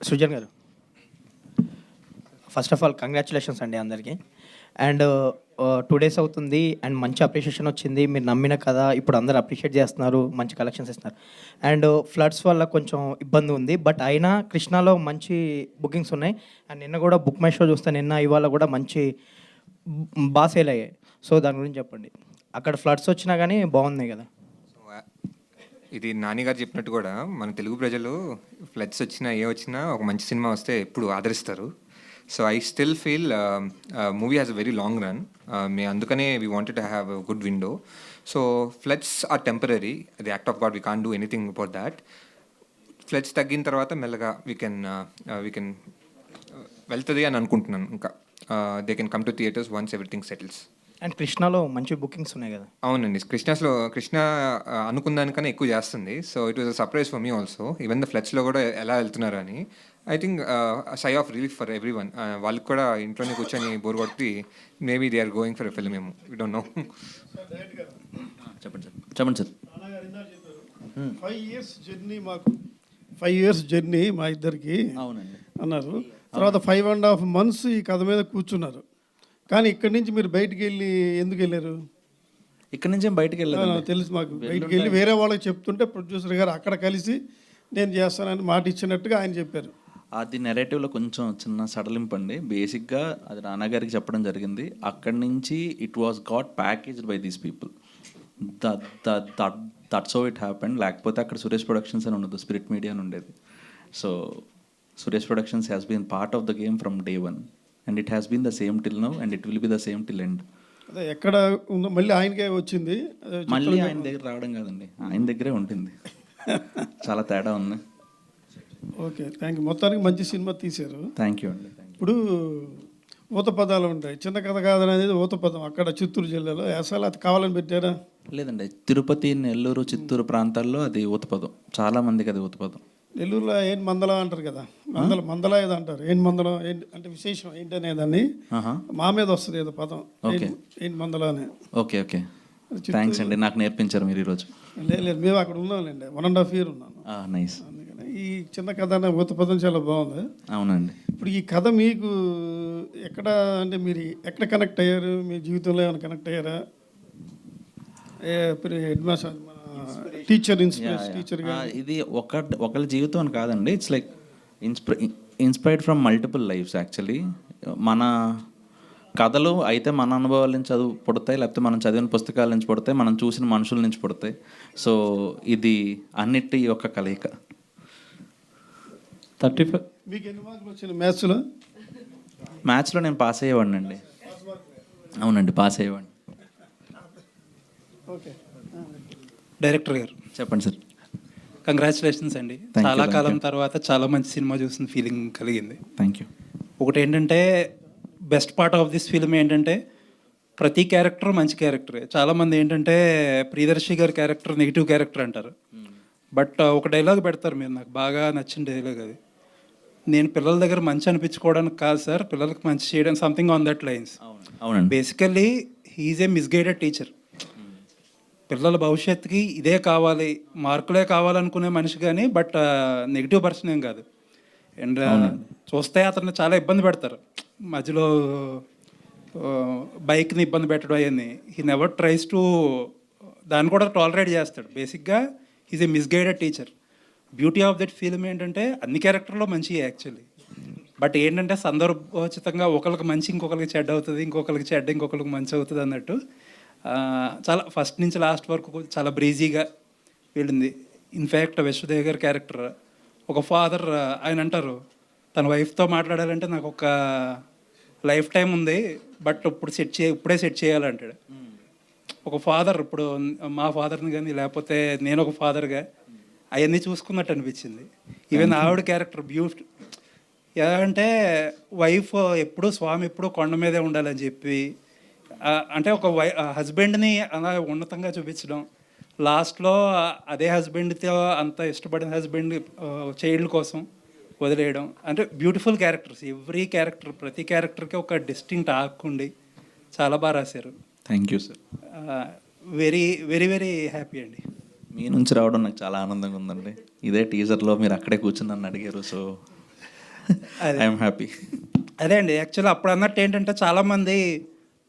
సృజన్ గారు, first of all congratulations అండి అందరికీ. అండ్ 2 డేస్ అవుతుంది అండ్ మంచి అప్రిషియేషన్ వచ్చింది. మీరు నమ్మిన కదా ఇప్పుడు అందరూ అప్రిషియేట్ చేస్తున్నారు, మంచి కలెక్షన్స్ ఇస్తున్నారు. అండ్ ఫ్లడ్స్ వల్ల కొంచెం ఇబ్బంది ఉంది, బట్ అయినా కృష్ణాలో మంచి బుకింగ్స్ ఉన్నాయి. అండ్ నిన్న కూడా బుక్ మై షో చూస్తే నిన్న ఇవాళ కూడా మంచి బాగా సేల్ అయ్యాయి. సో దాని గురించి చెప్పండి. అక్కడ ఫ్లడ్స్ వచ్చినా కానీ బాగున్నాయి కదా. ఇది నాని గారు చెప్పినట్టు కూడా మన తెలుగు ప్రజలు ఫ్లడ్స్ వచ్చినా ఏ వచ్చినా ఒక మంచి సినిమా వస్తే ఎప్పుడు ఆదరిస్తారు. So I still feel movie has a very long run. అందుకనే we wanted to have a good window. So floods are temporary, the act of God, we can't do anything about that. Floods తగ్గిన తర్వాత మెల్లగా we can వెళ్తుంది అని అనుకుంటున్నాను. ఇంకా they can come to theatres once everything settles. And కృష్ణాలో మంచి bookings ఉన్నాయి కదా. అవునండి, కృష్ణ అనుకున్న దానికన్నా ఎక్కువ చేస్తుంది. So it was a surprise for me also, even the ఫ్లడ్స్లో కూడా ఎలా వెళ్తున్నారు అని. I think sigh of relief for everyone. వాళ్ళకి కూడా ఇంట్లోనే కూర్చొని బోర్ కొట్టి maybe they are going for a film ఏమో, వీ డోంట్ నో. చెప్పండి సార్. 5 years జర్నీ, మాకు 5 years జర్నీ మా ఇద్దరికి అవునండి అన్నారు. తర్వాత 5.5 months ఈ కథ మీద కూర్చున్నారు. కానీ ఇక్కడి నుంచి మీరు బయటికి వెళ్ళి ఎందుకు వెళ్ళారు? ఇక్కడ నుంచి బయటకు వెళ్ళాను తెలుసు మాకు. బయటికి వెళ్ళి వేరే వాళ్ళకి చెప్తుంటే ప్రొడ్యూసర్ గారు అక్కడ కలిసి నేను చేస్తానని మాట ఇచ్చినట్టుగా ఆయన చెప్పారు. అది నెరేటివ్లో కొంచెం చిన్న సడలింపు అండి. బేసిక్గా అది నాన్నగారికి చెప్పడం జరిగింది. అక్కడి నుంచి it was got packaged by these people. That's how it happened. లేకపోతే అక్కడ సురేష్ ప్రొడక్షన్స్ అని ఉండదు, స్పిరిట్ మీడియా అని ఉండేది. So Suresh productions has been part of the game from day 1 and it has been the same till now and it will be the same till end. అదే ఎక్కడ ఉందో మళ్ళీ ఆయనకే వచ్చింది. మళ్ళీ ఆయన దగ్గర రావడం కాదండి, ఆయన దగ్గరే ఉంటుంది. చాలా తేడా ఉంది. Okay, thank you. మొత్తానికి మంచి సినిమా తీశారు. థ్యాంక్ యూ అండి. ఇప్పుడు ఊత పదాలు ఉంటాయి. చిన్న కథ కాదనేది ఊత పదం. అక్కడ చిత్తూరు జిల్లాలో అసలు అది కావాలని పెట్టారా? లేదండి, తిరుపతి, నెల్లూరు, చిత్తూరు ప్రాంతాల్లో అది ఊతపదం. చాలా మందికి అది ఊతపదం. నెల్లూరులో ఏంటి మందల అంటారు కదా, మందల ఏదో అంటారు. ఏంటి మందలం ఏంటి అంటే విశేషం ఏంటనే దాన్ని మా మీద వస్తుంది ఏదో పదం, ఏంటి మందల అని. ఓకే ఓకే, థ్యాంక్స్ అండి, నాకు నేర్పించారు మీరు ఈరోజు. లేదు, మేము అక్కడ ఉన్నాంలేండి, 1.5 years ఉన్నాను. నైస్. అందుకని ఈ చిన్న కథ అనే ఊత పదం చాలా బాగుంది. అవునండి. ఇప్పుడు ఈ కథ మీకు ఎక్కడ అంటే మీరు ఎక్కడ కనెక్ట్ అయ్యారు? మీ జీవితంలో ఏమైనా కనెక్ట్ అయ్యారా? హెడ్ మాస్టర్, టీచర్, టీచర్గా ఇది ఒకళ్ళ జీవితం అని కాదండి. It's like inspired from multiple lifes actually. మన కథలు అయితే మన అనుభవాల నుంచి పుడతాయి, లేకపోతే మనం చదివిన పుస్తకాల నుంచి పుడతాయి, మనం చూసిన మనుషుల నుంచి పుడతాయి. సో ఇది అన్నిటి యొక్క కలయిక. 35. మీకు ఎన్ని మార్కులు వచ్చినాయి మ్యాథ్స్లో? మ్యాథ్స్లో నేను పాస్ అయ్యేవాడిని అండి. అవునండి, పాస్ అయ్యేవాడిని. ఓకే, డైరెక్టర్ గారు చెప్పండి సార్. కంగ్రాచులేషన్స్ అండి. చాలా కాలం తర్వాత చాలా మంచి సినిమా చూసిన ఫీలింగ్ కలిగింది. Thank you. ఒకటి ఏంటంటే best part of this film ఏంటంటే ప్రతి క్యారెక్టర్ మంచి క్యారెక్టరే. చాలామంది ఏంటంటే ప్రియదర్శి గారి క్యారెక్టర్ నెగిటివ్ క్యారెక్టర్ అంటారు. బట్ ఒక డైలాగ్ పెడతారు, మీరు నాకు బాగా నచ్చిన డైలాగ్ అది. నేను పిల్లల దగ్గర మంచి అనిపించుకోవడానికి కాదు సార్, పిల్లలకి మంచి చేయడానికి, సంథింగ్ ఆన్ దట్ లైన్స్. అవునండి. బేసికల్లీ హీఈస్ ఏ మిస్గైడెడ్ టీచర్. పిల్లల భవిష్యత్తుకి ఇదే కావాలి, మార్కులే కావాలనుకునే మనిషి కానీ బట్ నెగిటివ్ పర్సన్ ఏం కాదు. అండ్ చూస్తే అతన్ని చాలా ఇబ్బంది పెడతారు మధ్యలో, బైక్ని ఇబ్బంది పెట్టడం అవన్నీ. హీ నెవర్ ట్రైస్ టు దాన్ని కూడా టాలరేట్ చేస్తాడు. బేసిక్గా he's a misguided teacher. Beauty of that film ఏంటంటే అన్ని క్యారెక్టర్లో మంచి యాక్చువల్లీ, బట్ ఏంటంటే సందర్భోచితంగా ఒకరికి మంచి ఇంకొకరికి చెడ్డ అవుతుంది, ఇంకొకరికి చెడ్డ ఇంకొకరికి మంచి అవుతుంది అన్నట్టు. చాలా ఫస్ట్ నుంచి లాస్ట్ వరకు చాలా బ్రీజీగా వెళ్ళింది. ఇన్ఫ్యాక్ట్ విశ్వదేవ్ గారి క్యారెక్టర్ ఒక ఫాదర్, ఆయన అంటారు తన వైఫ్తో మాట్లాడాలంటే నాకు ఒక లైఫ్ టైం ఉంది, బట్ ఇప్పుడే సెట్ చేయాలంటాడు. ఒక ఫాదర్, ఇప్పుడు మా ఫాదర్ని కానీ లేకపోతే నేను ఒక ఫాదర్గా అవన్నీ చూసుకున్నట్టు అనిపించింది. ఈవెన్ ఆవిడ క్యారెక్టర్ బ్యూటిఫుల్. ఎలా అంటే వైఫ్ ఎప్పుడూ స్వామి ఎప్పుడూ కొండ మీదే ఉండాలని చెప్పి, అంటే ఒక హస్బెండ్ని అలా ఉన్నతంగా చూపించడం, లాస్ట్లో అదే హస్బెండ్తో అంత ఇష్టపడిన హస్బెండ్ చైల్డ్ కోసం వదిలేయడం. అంటే బ్యూటిఫుల్ క్యారెక్టర్స్. ఎవ్రీ క్యారెక్టర్, ప్రతి క్యారెక్టర్కి ఒక డిస్టింక్ట్ ఆర్క్ ఉండి చాలా బాగా రాశారు. Thank you sir. Very very very happy అండి. మీ నుంచి రావడం నాకు చాలా ఆనందంగా ఉందండి. ఇదే టీజర్లో మీరు అక్కడే కూర్చుని నన్ను అడిగారు. So I'm happy. అదే అండి, యాక్చువల్లీ అప్పుడు అన్నట్టు ఏంటంటే చాలామంది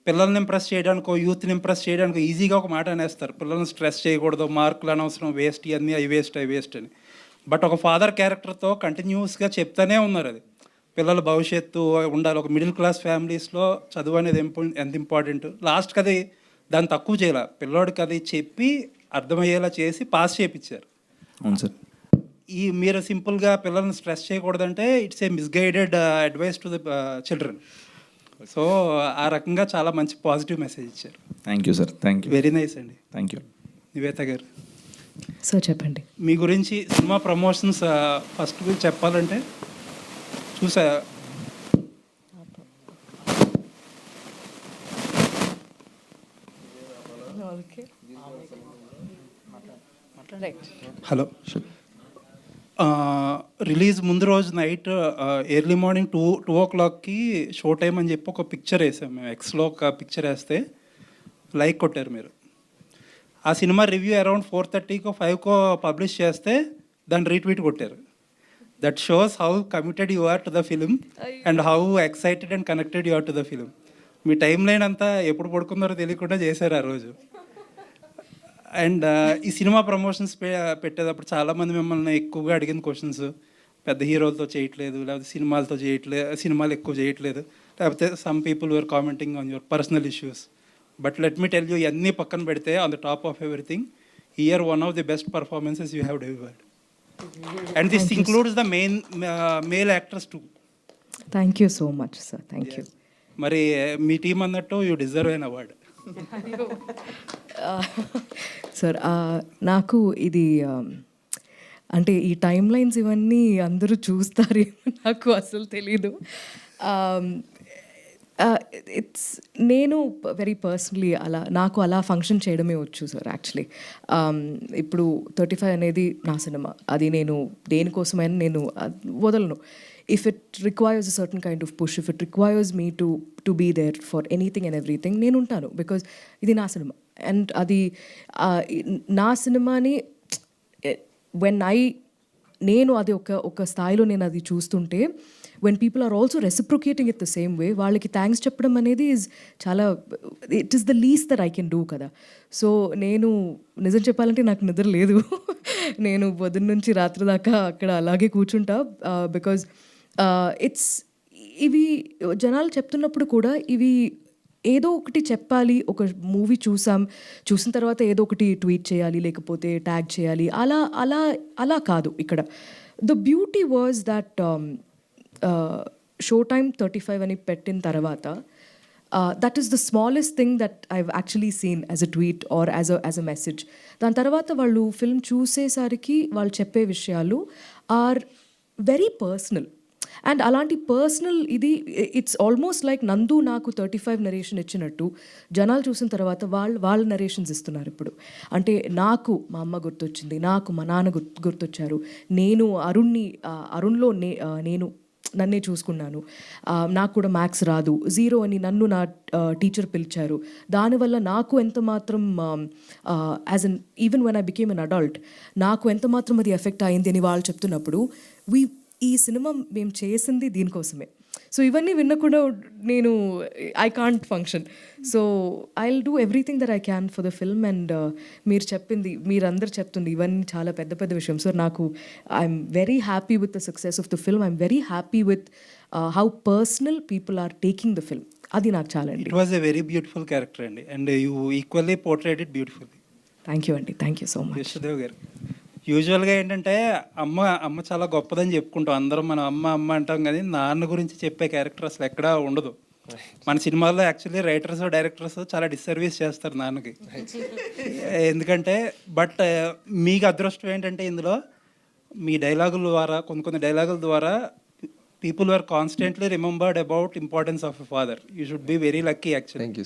పిల్లల్ని ఇంప్రెస్ చేయడానికో యూత్ని ఇంప్రెస్ చేయడానికో ఈజీగా ఒక మాట అనేస్తారు, పిల్లల్ని స్ట్రెస్ చేయకూడదు, మార్కులు అనవసరం, వేస్ట్, ఇవన్నీ అవి వేస్ట్ అని. బట్ ఒక ఫాదర్ క్యారెక్టర్తో కంటిన్యూస్గా చెప్తానే ఉన్నారు అది పిల్లల భవిష్యత్తు ఉండాలి, ఒక మిడిల్ క్లాస్ ఫ్యామిలీస్లో చదువు అనేది ఎంత ఇంపార్టెంట్. లాస్ట్కి అది దాన్ని తక్కువ చేయాల, పిల్లోడికి అది చెప్పి అర్థమయ్యేలా చేసి పాస్ చేయించారు. అవును సార్. ఈ మీరు సింపుల్గా పిల్లల్ని స్ట్రెస్ చేయకూడదంటే it's a misguided advice to the children. So ఆ రకంగా చాలా మంచి పాజిటివ్ మెసేజ్ ఇచ్చారు. Thank you sir. Thank you. Very nice అండి. Thank you. Nivetha garu, sir చెప్పండి. మీ గురించి సినిమా ప్రమోషన్స్ ఫస్ట్ గురించి చెప్పాలంటే చూసా, హలో, రిలీజ్ ముందు రోజు నైట్ ఎర్లీ మార్నింగ్ 2 o'clockకి షో టైం అని చెప్పి ఒక పిక్చర్ వేసాం మేము. ఎక్స్లో ఒక పిక్చర్ వేస్తే లైక్ కొట్టారు మీరు. ఆ సినిమా రివ్యూ అరౌండ్ 4:30కో 5కో పబ్లిష్ చేస్తే దాన్ని రీట్వీట్ కొట్టారు. That shows how committed you are to the film and how excited and connected you are to the film. మీ టైం లైన్ అంతా ఎప్పుడు పడుకున్నారో తెలియకుండా చేశారు ఆ రోజు. అండ్ ఈ సినిమా ప్రమోషన్స్ పెట్టేటప్పుడు చాలామంది మిమ్మల్ని ఎక్కువగా అడిగిన క్వశ్చన్స్, పెద్ద హీరోలతో చేయట్లేదు, లేకపోతే సినిమాలు ఎక్కువ చేయట్లేదు, లేకపోతే some people where commenting on your personal issues. But let me tell you, ఇవన్నీ పక్కన పెడితే on the top of everything, here one of the best performances you have delivered. And this includes the male actors too. Thank you so much sir. Thank you. మరి మీ team అన్నట్టు you deserve an award. Sir నాకు ఇది అంటే ఈ time lines ఇవన్నీ అందరూ చూస్తారేమో నాకు అసలు తెలీదు. ఇట్స్ నేను వెరీ పర్సనలీ నాకు అలా ఫంక్షన్ చేయడమే వచ్చు సార్. యాక్చువల్లీ ఇప్పుడు 35 అనేది నా సినిమా, అది నేను దేనికోసమైనా నేను వదలను. If it requires a certain kind of push, if it requires me to be there for anything and everything, నేను ఉంటాను, బికాజ్ ఇది నా సినిమా. అండ్ అది నా సినిమాని నేను అది ఒక స్థాయిలో నేను అది చూస్తుంటే, when people are also reciprocating it the same way, వాళ్ళకి థ్యాంక్స్ చెప్పడం అనేది it is the least that I can do కదా. సో నేను నిజం చెప్పాలంటే నాకు నిద్ర లేదు. నేను పొద్దున్న నుంచి రాత్రి దాకా అక్కడ అలాగే కూర్చుంటా, బికాజ్ ఇవి జనాలు చెప్తున్నప్పుడు కూడా ఇవి ఏదో ఒకటి చెప్పాలి. ఒక మూవీ చూసిన తర్వాత ఏదో ఒకటి ట్వీట్ చేయాలి, లేకపోతే ట్యాగ్ చేయాలి, అలా కాదు. ఇక్కడ the beauty was that show time 35 అని పెట్టిన తర్వాత that is the smallest thing that I've actually seen as a tweet or as a message. దాని తర్వాత వాళ్ళు ఫిల్మ్ చూసేసరికి వాళ్ళు చెప్పే విషయాలు ఆర్ వెరీ పర్సనల్. అండ్ అలాంటి personal it's almost like Nandu నాకు 35 నరేషన్ ఇచ్చినట్టు జనాలు చూసిన తర్వాత వాళ్ళ నరేషన్స్ ఇస్తున్నారు ఇప్పుడు. అంటే నాకు మా అమ్మ గుర్తొచ్చింది, నాకు మా నాన్న గుర్తొచ్చారు, నేను అరుణ్లో నేను నన్నే చూసుకున్నాను, నాకు కూడా మ్యాథ్స్ రాదు, 0 అని నన్ను నా టీచర్ పిలిచారు, దానివల్ల నాకు ఎంత మాత్రం as an even when I became an adult నాకు ఎంత మాత్రం అది ఎఫెక్ట్ అయింది అని వాళ్ళు చెప్తున్నప్పుడు, ఈ సినిమా మేము చేసింది దీనికోసమే. సో ఇవన్నీ విన్నకుండా నేను I can't function. So I will do everything that I can for the film. And మీరందరూ చెప్తుంది ఇవన్నీ చాలా పెద్ద విషయం. సో నాకు I'm very happy with the success of the film. I'm very happy with how personal people are taking the film. అది నాకు చాలా అండి. It was a very beautiful character అండి, and you equally portrait it beautifully. Thank you అండి. Thank you so much. యశోదేవ్ గారు, యూజువల్గా ఏంటంటే అమ్మ చాలా గొప్పదని చెప్పుకుంటాం అందరం, మనం అమ్మ అంటాం, కానీ నాన్న గురించి చెప్పే క్యారెక్టర్ అసలు ఎక్కడా ఉండదు. మన సినిమాల్లో యాక్చువల్లీ రైటర్స్ డైరెక్టర్స్ చాలా డిస్సర్వీస్ చేస్తారు నాన్నకి. ఎందుకంటే బట్ మీకు అదృష్టం ఏంటంటే ఇందులో మీ డైలాగుల ద్వారా కొన్ని డైలాగుల ద్వారా people are constantly remembered about importance of a father. You should be very lucky actually.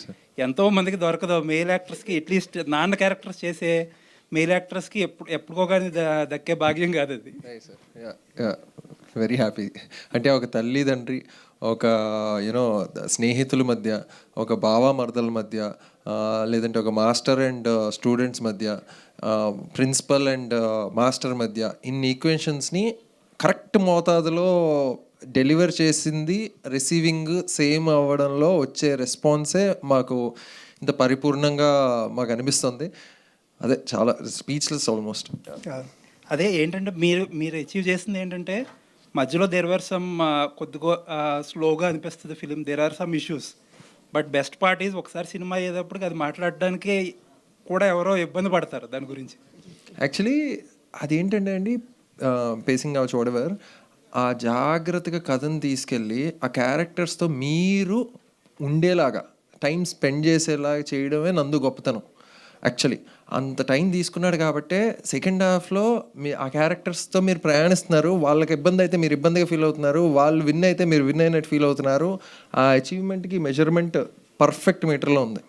ఎంతో మందికి దొరకదు మెయిల్ యాక్టర్స్కి, అట్లీస్ట్ నాన్న క్యారెక్టర్స్ చేసే మెయిల్ యాక్టర్స్కి ఎప్పుడుకో కానీ దక్కే భాగ్యం కాదు అది. Very happy. అంటే ఒక తల్లిదండ్రి, ఒక యూనో స్నేహితుల మధ్య, ఒక బావమర్దల మధ్య, లేదంటే ఒక మాస్టర్ అండ్ స్టూడెంట్స్ మధ్య, ప్రిన్సిపల్ అండ్ మాస్టర్ మధ్య, ఇన్ని ఈక్వెషన్స్ని కరెక్ట్ మోతాదులో డెలివర్ చేసింది రిసీవింగ్ సేమ్ అవ్వడంలో వచ్చే రెస్పాన్సే మాకు ఇంత పరిపూర్ణంగా మాకు అనిపిస్తుంది. అదే చాలా స్పీచ్లెస్ ఆల్మోస్ట్. అదే ఏంటంటే మీరు అచీవ్ చేసింది ఏంటంటే మధ్యలో దేర్ ఆర్ సమ్ కొద్దిగా స్లోగా అనిపిస్తుంది film, there are some issues, but best part is ఒకసారి సినిమా అయ్యేటప్పటికి అది మాట్లాడడానికి కూడా ఎవరో ఇబ్బంది పడతారు దాని గురించి. యాక్చువల్లీ అదేంటంటే అండి, పేసింగ్ అవ్వచ్చు వాటెవర్, ఆ జాగ్రత్తగా కథను తీసుకెళ్ళి ఆ క్యారెక్టర్స్తో మీరు ఉండేలాగా టైం స్పెండ్ చేసేలాగా చేయడమే నందు గొప్పతనం. యాక్చువల్లీ అంత టైం తీసుకున్నాడు కాబట్టే సెకండ్ హాఫ్లో మీ ఆ క్యారెక్టర్స్తో మీరు ప్రయాణిస్తున్నారు. వాళ్ళకి ఇబ్బంది అయితే మీరు ఇబ్బందిగా ఫీల్ అవుతున్నారు, వాళ్ళు విన్ అయితే మీరు విన్ అయినట్టు ఫీల్ అవుతున్నారు. ఆ అచీవ్మెంట్కి మెజర్మెంట్ పర్ఫెక్ట్ మీటర్లో ఉంది.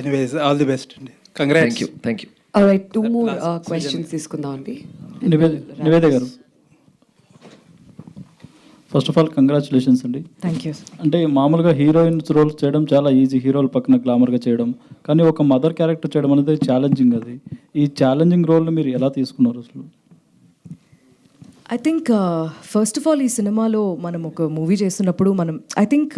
ఎనీవేస్ ఆల్ ది బెస్ట్ అండి, congrats. Thank you. Alright, 2 more questions తీసుకుందాం అండి. నివేద గారు, ఫస్ట్ ఆఫ్ ఆల్ కంగ్రాచులేషన్స్ అండి. Thank you. అంటే మామూలుగా హీరోయిన్స్ రోల్స్ చేయడం చాలా ఈజీ, హీరోల పక్కన గ్లామర్గా చేయడం, కానీ ఒక మదర్ క్యారెక్టర్ చేయడం అనేది ఛాలెంజింగ్. అది ఈ ఛాలెంజింగ్ రోల్ని మీరు ఎలా తీసుకున్నారు అసలు? I think first of all ఈ సినిమాలో మనం ఒక మూవీ చేస్తున్నప్పుడు మనం ఐ థింక్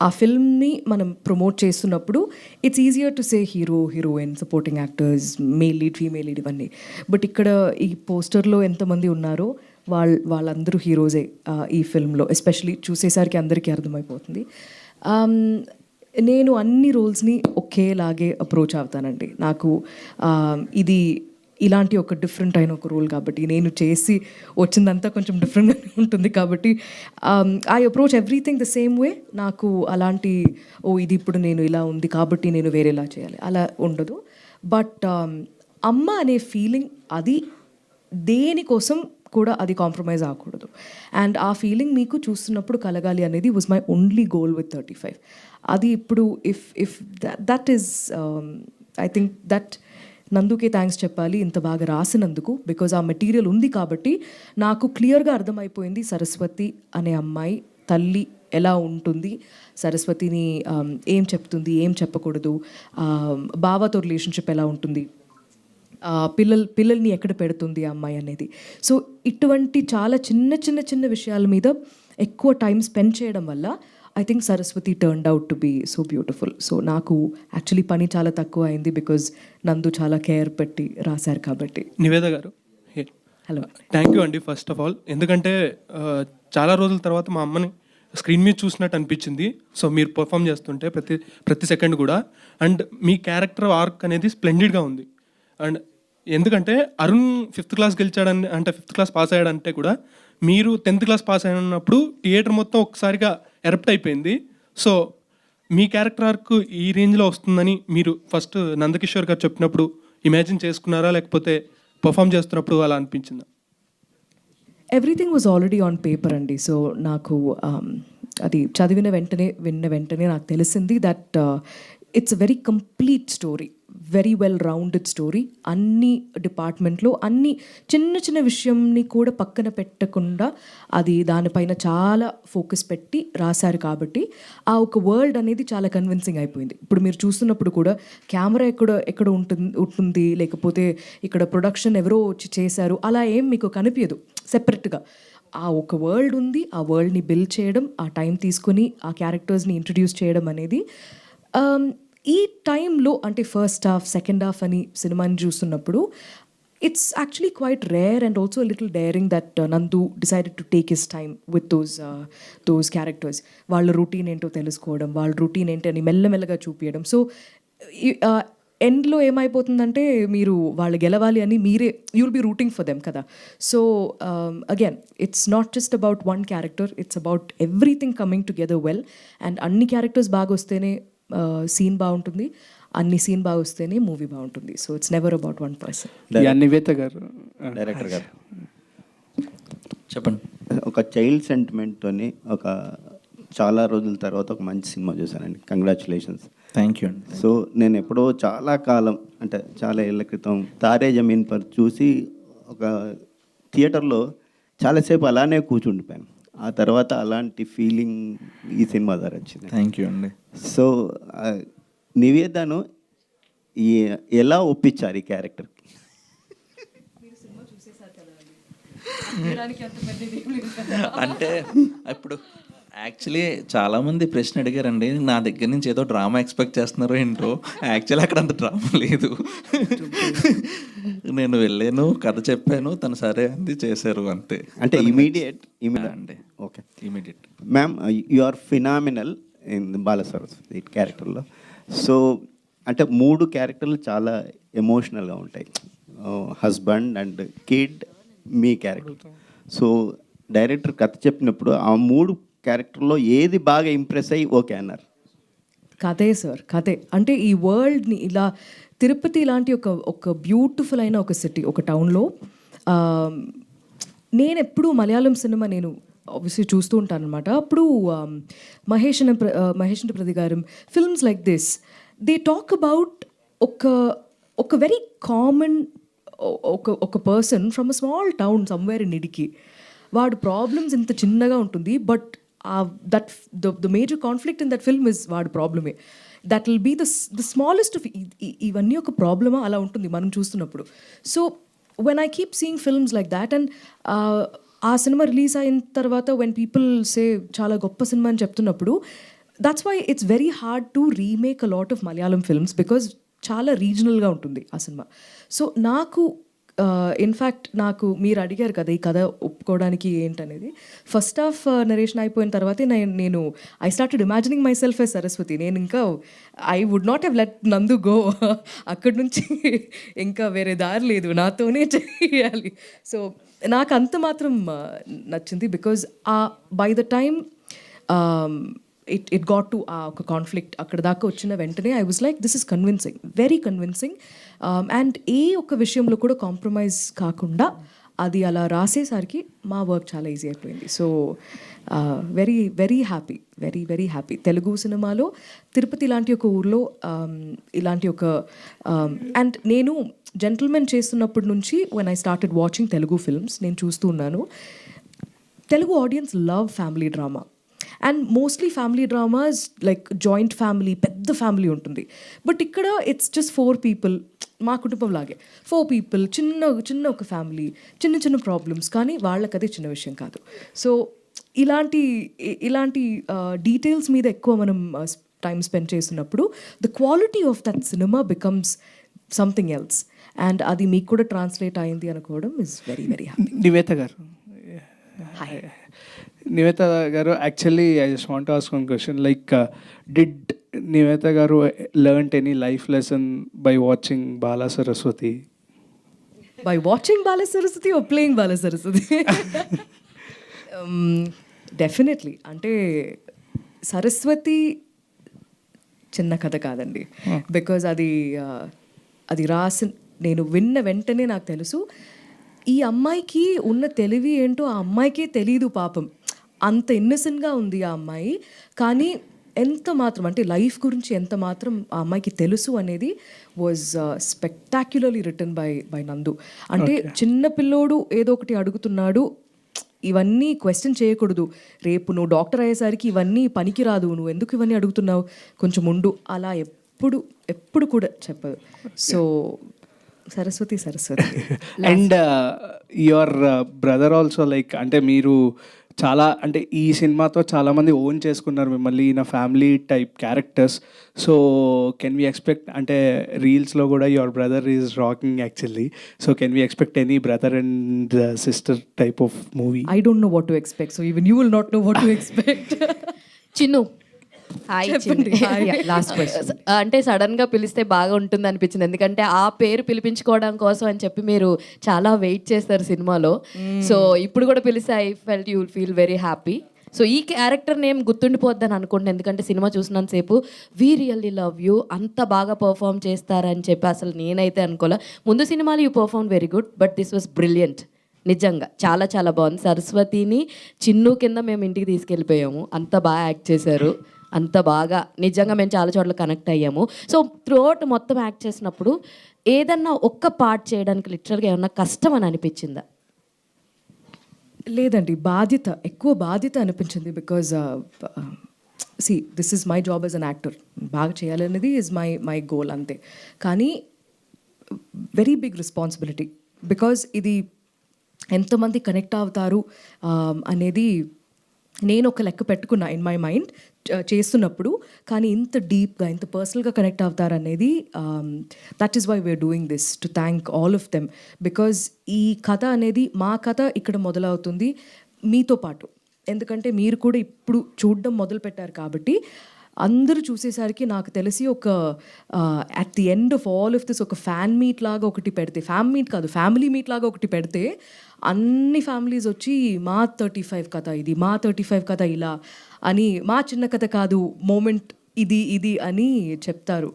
ఆ ఫిల్మ్ని మనం ప్రమోట్ చేస్తున్నప్పుడు it's easier to say hero, heroine, supporting actors, male lead, female lead ఇవన్నీ. బట్ ఇక్కడ ఈ పోస్టర్లో ఎంతమంది ఉన్నారో వాళ్ళందరూ హీరోసే ఈ ఫిల్మ్లో. ఎస్పెషలీ చూసేసరికి అందరికీ అర్థమైపోతుంది. నేను అన్ని రోల్స్ని ఒకేలాగే అప్రోచ్ అవుతానండి. నాకు ఇది ఇలాంటి ఒక డిఫరెంట్ అయిన ఒక రోల్ కాబట్టి, నేను చేసి వచ్చిందంతా కొంచెం డిఫరెంట్గా ఉంటుంది కాబట్టి I approach everything the same వే. నాకు అలాంటి ఇది ఇప్పుడు నేను ఇలా ఉంది కాబట్టి నేను వేరేలా చేయాలి అలా ఉండదు. బట్ అమ్మ అనే ఫీలింగ్ అది దేనికోసం కూడా అది కాంప్రమైజ్ అవ్వకూడదు. అండ్ ఆ ఫీలింగ్ మీకు చూస్తున్నప్పుడు కలగాలి అనేది was my only goal with 35. అది ఇప్పుడు if that is I think that నందుకే థ్యాంక్స్ చెప్పాలి ఇంత బాగా రాసినందుకు. బికాజ్ ఆ మెటీరియల్ ఉంది కాబట్టి నాకు క్లియర్గా అర్థమైపోయింది సరస్వతి అనే అమ్మాయి తల్లి ఎలా ఉంటుంది, సరస్వతిని ఏం చెప్తుంది, ఏం చెప్పకూడదు, బావతో రిలేషన్షిప్ ఎలా ఉంటుంది, పిల్లల్ని ఎక్కడ పెడుతుంది ఆ అమ్మాయి అనేది. సో ఇటువంటి చాలా చిన్న విషయాల మీద ఎక్కువ టైం స్పెండ్ చేయడం వల్ల I think Saraswati turned out to be so beautiful. So నాకు యాక్చువల్లీ పని చాలా తక్కువ అయింది బికాజ్ నందు చాలా కేర్ పెట్టి రాశారు కాబట్టి. నివేద గారు, హలో, థ్యాంక్ యూ అండి ఫస్ట్ ఆఫ్ ఆల్. ఎందుకంటే చాలా రోజుల తర్వాత మా అమ్మని స్క్రీన్ మీద చూసినట్టు అనిపించింది. సో మీరు పర్ఫామ్ చేస్తుంటే ప్రతి సెకండ్ కూడా, అండ్ మీ క్యారెక్టర్ ఆర్క్ అనేది స్ప్లెండిడ్గా ఉంది. అండ్ ఎందుకంటే అరుణ్ 5th క్లాస్ గెలిచాడని అంటే 5th క్లాస్ పాస్ అయ్యాడంటే కూడా మీరు 10th క్లాస్ పాస్ అయినప్పుడు థియేటర్ మొత్తం ఒక్కసారిగా ఎరప్ట్ అయిపోయింది. సో మీ క్యారెక్టర్ ఆర్క్ ఈ రేంజ్లో వస్తుందని మీరు ఫస్ట్ నందకిషోర్ గారు చెప్పినప్పుడు ఇమాజిన్ చేసుకున్నారా, లేకపోతే పర్ఫామ్ చేస్తున్నప్పుడు అలా అనిపించిందా? Everything was already on paper అండి. సో నాకు అది చదివిన వెంటనే నాకు తెలిసింది that it's a very complete story, very well rounded story. అన్ని డిపార్ట్మెంట్లో అన్ని చిన్న విషయంని కూడా పక్కన పెట్టకుండా అది దానిపైన చాలా ఫోకస్ పెట్టి రాశారు కాబట్టి ఆ ఒక వరల్డ్ అనేది చాలా కన్విన్సింగ్ అయిపోయింది. ఇప్పుడు మీరు చూస్తున్నప్పుడు కూడా కెమెరా ఎక్కడ ఉంటుంది లేకపోతే ఇక్కడ ప్రొడక్షన్ ఎవరో వచ్చి చేశారు అలా ఏం మీకు కనిపించదు. సెపరేట్గా ఆ ఒక వరల్డ్ ఉంది, ఆ వరల్డ్ని బిల్డ్ చేయడం, ఆ టైం తీసుకుని ఆ క్యారెక్టర్స్ని ఇంట్రడ్యూస్ చేయడం అనేది ఈ టైంలో అంటే ఫస్ట్ హాఫ్ సెకండ్ హాఫ్ అని సినిమాని చూస్తున్నప్పుడు it's actually quite rare and also little daring that Nandu decided to take his time with those characters. వాళ్ళ రొటీన్ ఏంటో తెలుసుకోవడం, వాళ్ళ రొటీన్ ఏంటి అని మెల్లమెల్లగా చూపించడం. సో ఎండ్లో ఏమైపోతుందంటే మీరు వాళ్ళు గెలవాలి అని మీరే you'll be rooting for them కదా. So again it's not just about one character, it's about everything coming together well. And అన్ని క్యారెక్టర్స్ బాగా వస్తేనే సీన్ బాగుంటుంది, అన్ని సీన్ బాగా వస్తేనే మూవీ బాగుంటుంది. So it's never about one person. Nivetha గారు, డైరెక్టర్ గారు చెప్పండి. ఒక చైల్డ్ సెంటిమెంట్తోని ఒక చాలా రోజుల తర్వాత ఒక మంచి సినిమా చూశానండి. కంగ్రాచులేషన్స్. థ్యాంక్ యూ అండి. సో నేను ఎప్పుడో చాలా కాలం అంటే చాలా ఏళ్ళ క్రితం తారే జమీన్ పర్ చూసి ఒక థియేటర్లో చాలాసేపు అలానే కూర్చుండిపోయాను. ఆ తర్వాత అలాంటి ఫీలింగ్ ఈ సినిమా ద్వారా వచ్చింది. థ్యాంక్ యూ అండి. సో నివేదను ఎలా ఒప్పించారు ఈ క్యారెక్టర్కి? అంటే ఇప్పుడు యాక్చువల్లీ చాలామంది ప్రశ్న అడిగారండి, నా దగ్గర నుంచి ఏదో డ్రామా ఎక్స్పెక్ట్ చేస్తున్నారో ఏంటో. యాక్చువల్లీ అక్కడ అంత డ్రామా లేదు. నేను వెళ్ళాను, కథ చెప్పాను, తను సరే అంది, చేశారు అంతే. అంటే ఇమీడియట్ అండి, okay. Immediate. Ma'am, you are phenomenal in Bala Saraswati క్యారెక్టర్లో. సో అంటే 3 క్యారెక్టర్లు చాలా ఎమోషనల్గా ఉంటాయి, హస్బెండ్ అండ్ కిడ్, మీ క్యారెక్టర్. సో డైరెక్టర్ కథ చెప్పినప్పుడు ఆ 3 క్యారెక్టర్లో ఏది బాగా ఇంప్రెస్ అయ్యి ఓకే అన్నారు? కథే సార్, కథే. అంటే ఈ వరల్డ్ని ఇలా తిరుపతి లాంటి ఒక బ్యూటిఫుల్ అయిన ఒక సిటీ, ఒక టౌన్లో నేను ఎప్పుడూ మలయాళం సినిమా నేను ఆబ్వియస్లీ చూస్తూ ఉంటాను అనమాట. అప్పుడు మహేష్ అండ్ ప్రతి గారు films like this, they talk about ఒక వెరీ కామన్ ఒక person from a small town somewhere in ఇడికి. వాడు ప్రాబ్లమ్స్ ఇంత చిన్నగా ఉంటుంది, but the major conflict in that film is వాడి ప్రాబ్లమే. That will be the smallest of ఇవన్నీ ఒక ప్రాబ్లమా అలా ఉంటుంది మనం చూస్తున్నప్పుడు. So when I keep seeing films like that, and ఆ సినిమా రిలీజ్ అయిన తర్వాత వెన్ పీపుల్ సే చాలా గొప్ప సినిమా అని చెప్తున్నప్పుడు, that's why it's very hard to remake a lot of Malayalam films, because చాలా రీజనల్గా ఉంటుంది ఆ సినిమా. సో నాకు ఇన్ఫ్యాక్ట్ నాకు మీరు అడిగారు కదా ఈ కథ ఒప్పుకోవడానికి ఏంటనేది, ఫస్ట్ హాఫ్ నరేషన్ అయిపోయిన తర్వాతే నేను I started imagining myself as Saraswati. నేను ఇంకా I would not have let Nandu go. అక్కడి నుంచి ఇంకా వేరే దారి లేదు, నాతోనే చేయాలి. సో నాకు అంత మాత్రం నచ్చింది, because by the time it got to ఒక కాన్ఫ్లిక్ట్ అక్కడ దాకా వచ్చిన వెంటనే I was like this is convincing, very convincing. And ఏ ఒక్క విషయంలో కూడా కాంప్రమైజ్ కాకుండా అది అలా రాసేసరికి మా వర్క్ చాలా ఈజీ అయిపోయింది. So very very happy, very very happy. Telugu సినిమాలో తిరుపతి లాంటి ఒక ఊర్లో ఇలాంటి ఒక అండ్ నేను జెంటిల్మెన్ చేస్తున్నప్పటి నుంచి when I started watching Telugu films నేను చూస్తూ ఉన్నాను, Telugu audience love family drama. And mostly family dramas like joint family, పెద్ద ఫ్యామిలీ ఉంటుంది. బట్ ఇక్కడ ఇట్స్ జస్ట్ 4 people, మా కుటుంబం లాగే 4 people, చిన్న ఒక ఫ్యామిలీ, చిన్న ప్రాబ్లమ్స్, కానీ వాళ్ళకి అదే చిన్న విషయం కాదు. సో ఇలాంటి డీటెయిల్స్ మీద ఎక్కువ మనం టైం స్పెండ్ చేస్తున్నప్పుడు the quality of that cinema becomes something else. And అది మీకు కూడా ట్రాన్స్లేట్ అయింది అనుకోవడం is very very happy. Nivetha garu, Nivetha garu, actually I just want to ask one question. Like did Nivetha garu learnt any life lesson by watching Bala Saraswati? By watching Bala Saraswati or playing Bala Saraswati? Definitely. అంటే సరస్వతి చిన్న కథ కాదండి, because అది నేను విన్న వెంటనే నాకు తెలుసు ఈ అమ్మాయికి ఉన్న తెలివి ఏంటో ఆ అమ్మాయికే తెలీదు పాపం. అంత ఇన్నసెంట్గా ఉంది ఆ అమ్మాయి, కానీ ఎంత మాత్రం అంటే లైఫ్ గురించి ఎంత మాత్రం ఆ అమ్మాయికి తెలుసు అనేది వాజ్ స్పెక్టాక్యులర్లీ రిటర్న్ బై నందు. అంటే చిన్న పిల్లోడు ఏదో ఒకటి అడుగుతున్నాడు, ఇవన్నీ క్వశ్చన్ చేయకూడదు, రేపు నువ్వు డాక్టర్ అయ్యేసరికి ఇవన్నీ పనికిరాదు, నువ్వు ఎందుకు ఇవన్నీ అడుగుతున్నావు, కొంచెం ఉండు, అలా ఎప్పుడు కూడా చెప్పదు. So Saraswati. And your brother also, like అంటే మీరు చాలా అంటే ఈ సినిమాతో చాలామంది ఓన్ చేసుకున్నారు మిమ్మల్ని in family type characters. So can we expect, అంటే రీల్స్లో కూడా your brother is rocking actually, so can we expect any brother and sister type of movie? I don't know what to expect, so even you will not know what to expect. Chinnu, hi. Last question. అంటే సడన్గా పిలిస్తే బాగా ఉంటుంది అనిపించింది, ఎందుకంటే ఆ పేరు పిలిపించుకోవడం కోసం అని చెప్పి మీరు చాలా వెయిట్ చేస్తారు సినిమాలో. సో ఇప్పుడు కూడా పిలిస్తే I felt you will feel very happy. So ఈ క్యారెక్టర్ నేమ్ గుర్తుండిపోద్దని అనుకుంటున్నాను, ఎందుకంటే సినిమా చూసినంతసేపు వీ రియల్లీ లవ్ యూ, అంత బాగా పర్ఫామ్ చేస్తారని చెప్పి అసలు నేనైతే అనుకోలే. ముందు సినిమాలు you perform very good, but this was brilliant. నిజంగా చాలా చాలా బాగుంది. సరస్వతిని చిన్ను కింద మేము ఇంటికి తీసుకెళ్ళిపోయాము, అంత బాగా యాక్ట్ చేశారు, అంత బాగా నిజంగా మేము చాలా చోట్ల కనెక్ట్ అయ్యాము. సో త్రూఅవుట్ మొత్తం యాక్ట్ చేసినప్పుడు ఏదన్నా ఒక్క పార్ట్ చేయడానికి లిటరల్గా ఏమన్నా కష్టం అని అనిపించిందా? లేదండి, ఎక్కువ బాధ్యత అనిపించింది. Because this is my job as an actor, బాగా చేయాలనేది ఈజ్ మై గోల్ అంతే. కానీ వెరీ బిగ్ రెస్పాన్సిబిలిటీ, బికాజ్ ఇది ఎంతమంది కనెక్ట్ అవుతారు అనేది నేను ఒక లెక్క పెట్టుకున్నా ఇన్ మై మైండ్ చేస్తున్నప్పుడు. కానీ ఇంత డీప్గా ఇంత పర్సనల్గా కనెక్ట్ అవుతారు అనేది that is why we're doing this to thank all of them. Because ఈ కథ అనేది మా కథ ఇక్కడ మొదలవుతుంది మీతో పాటు. ఎందుకంటే మీరు కూడా ఇప్పుడు చూడడం మొదలుపెట్టారు కాబట్టి అందరూ చూసేసరికి నాకు తెలిసి ఒక at the end of all of this ఒక ఫ్యాన్ మీట్ లాగా ఒకటి పెడితే, ఫ్యాన్ మీట్ కాదు ఫ్యామిలీ మీట్ లాగా ఒకటి పెడితే అన్ని ఫ్యామిలీస్ వచ్చి మా 35 కథ ఇది, మా 35 కథ ఇలా అని, మా చిన్న కథ కాదు మూమెంట్ ఇది అని చెప్తారు.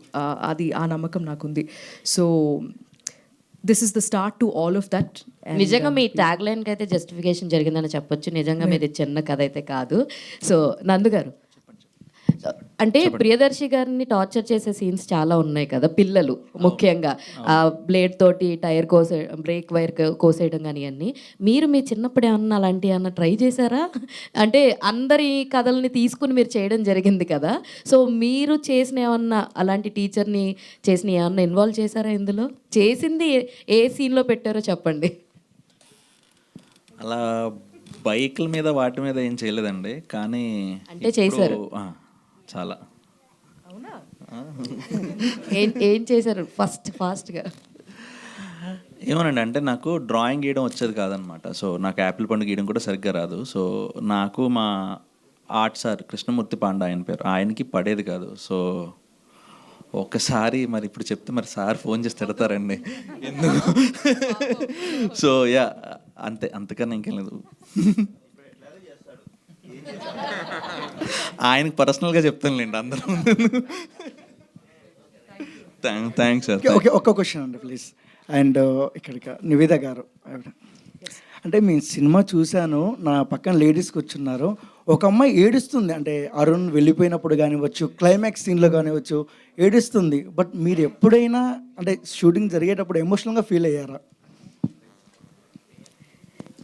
అది ఆ నమ్మకం నాకుంది. So this is the start to all of that. నిజంగా మీ ట్యాగ్ లైన్కి అయితే జస్టిఫికేషన్ జరిగిందని చెప్పొచ్చు. నిజంగా మీది చిన్న కథ అయితే కాదు. సో నందు గారు, అంటే ప్రియదర్శి గారిని టార్చర్ చేసే సీన్స్ చాలా ఉన్నాయి కదా, పిల్లలు ముఖ్యంగా ఆ బ్లేడ్ తోటి టైర్ బ్రేక్ వైర్ కోసేయడం కానీ అన్నీ. మీరు మీ చిన్నప్పుడు ఏమన్నా అలాంటి ఏమన్నా ట్రై చేశారా? అంటే అందరి కథల్ని తీసుకుని మీరు చేయడం జరిగింది కదా, సో మీరు చేసిన ఏమన్నా అలాంటి టీచర్ని చేసిన ఏమన్నా ఇన్వాల్వ్ చేశారా ఇందులో? చేసింది ఏ సీన్లో పెట్టారో చెప్పండి. అలా బైక్ల మీద వాటి మీద ఏం చేయలేదండి, కానీ అంటే చేశారు చాలా. ఏం చేశారు ఫాస్ట్గా? ఏమోనండి, అంటే నాకు డ్రాయింగ్ గీయడం వచ్చేది కాదనమాట. సో నాకు యాపిల్ పండు గీయడం కూడా సరిగ్గా రాదు. సో నాకు మా ఆర్ట్ సార్ కృష్ణమూర్తి పాండా ఆయన పేరు, ఆయనకి పడేది కాదు. సో ఒకసారి మరి ఇప్పుడు చెప్తే మరి సార్ ఫోన్ చేసి తిడతారండి ఎందుకు. సో యా అంతే, అంతకన్నా ఇంకేం లేదు. ఆయనకి పర్సనల్గా చెప్తానులేండి అందరూ. Thanks sir. ఓకే, ఒక్క క్వశ్చన్ అండి ప్లీజ్. అండ్ ఇక్కడికి నివేద గారు, అంటే మీ సినిమా చూశాను, నా పక్కన లేడీస్ కూర్చున్నారు. ఒక అమ్మాయి ఏడుస్తుంది, అంటే అరుణ్ వెళ్ళిపోయినప్పుడు కానివ్వచ్చు, క్లైమాక్స్ సీన్లో కానివ్వచ్చు ఏడుస్తుంది. బట్ మీరు ఎప్పుడైనా అంటే షూటింగ్ జరిగేటప్పుడు ఎమోషనల్గా ఫీల్ అయ్యారా?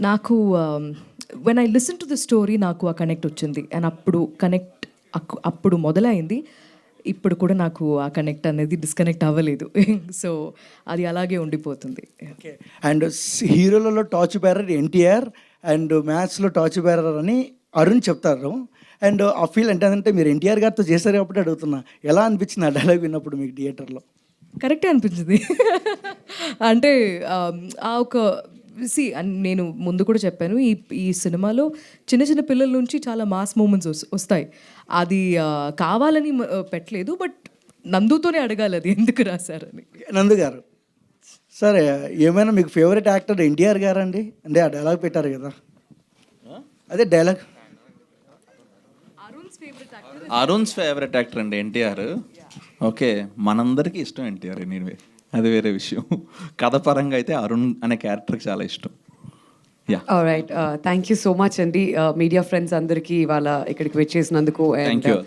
నాకు when I listen to the story నాకు ఆ కనెక్ట్ వచ్చింది. అండ్ అప్పుడు మొదలైంది. ఇప్పుడు కూడా నాకు ఆ కనెక్ట్ అనేది డిస్కనెక్ట్ అవ్వలేదు. సో అది అలాగే ఉండిపోతుంది. ఓకే. అండ్ హీరోలలో టార్చ్ బేరర్ ఎన్టీఆర్ అండ్ మ్యాథ్స్లో టార్చ్ బేరర్ అని అరుణ్ చెప్తారు. అండ్ ఆ ఫీల్ అంటే మీరు ఎన్టీఆర్ గారితో చేశారు కాబట్టి అడుగుతున్నా, ఎలా అనిపించింది ఆ డైలాగ్ విన్నప్పుడు మీకు థియేటర్లో? కరెక్టే అనిపించింది. అంటే ఆ ఒక నేను ముందు కూడా చెప్పాను, ఈ సినిమాలో చిన్న చిన్న పిల్లల నుంచి చాలా మాస్ మూమెంట్స్ వస్తాయి. అది కావాలని పెట్టలేదు, బట్ నందుతోనే అడగాలి అది ఎందుకు రాశారని. నందు గారు, సరే ఏమైనా మీకు ఫేవరెట్ యాక్టర్ ఎన్టీఆర్ గారు అండి? అంటే ఆ డైలాగ్ పెట్టారు కదా, అదే డైలాగ్. అరుణ్స్ ఫేవరెట్ యాక్టర్ అండి ఎన్టీఆర్. ఓకే, మనందరికీ ఇష్టం ఎన్టీఆర్ ఎనీవే, అది వేరే విషయం. కథ పరంగా అయితే అరుణ్ అనే క్యారెక్టర్కి చాలా ఇష్టం. Right, thank you so much అండి. మీడియా ఫ్రెండ్స్ అందరికీ ఇవాళ ఇక్కడికి వచ్చేసినందుకు. Thank you.